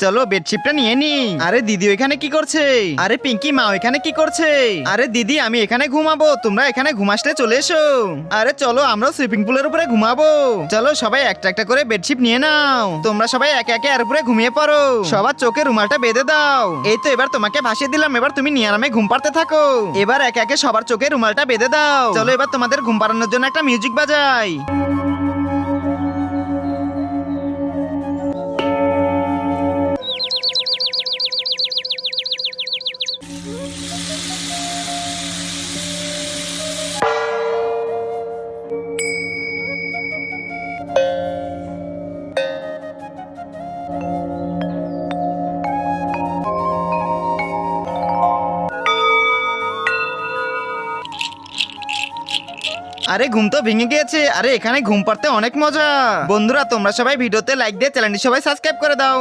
চলো বেডশিটটা নিয়ে নি। আরে দিদি ওইখানে কি করছে? আরে পিঙ্কি মা ওইখানে কি করছে? আরে দিদি আমি এখানে ঘুমাবো, তোমরা এখানে ঘুমাসতে চলে এসো। আরে চলো আমরা সুইমিং পুলের উপরে ঘুমাবো। চলো সবাই একটা একটা করে বেডশিট নিয়ে নাও। তোমরা সবাই একে একে এর উপরে ঘুমিয়ে পড়ো। সবার চোখে রুমালটা বেঁধে দাও। এই তো এবার তোমাকে ভাসিয়ে দিলাম, এবার তুমি নিয়ারামে ঘুম পাড়তে থাকো। এবার একে একে সবার চোখে রুমালটা বেঁধে দাও। চলো এবার তোমাদের ঘুম পাড়ানোর জন্য একটা মিউজিক বাজাই। আরে ঘুম তো ভেঙে গিয়েছে। আরে এখানে ঘুম পাড়তে অনেক মজা। বন্ধুরা তোমরা সবাই ভিডিওতে লাইক দিয়ে চ্যানেলটি সবাই সাবস্ক্রাইব করে দাও।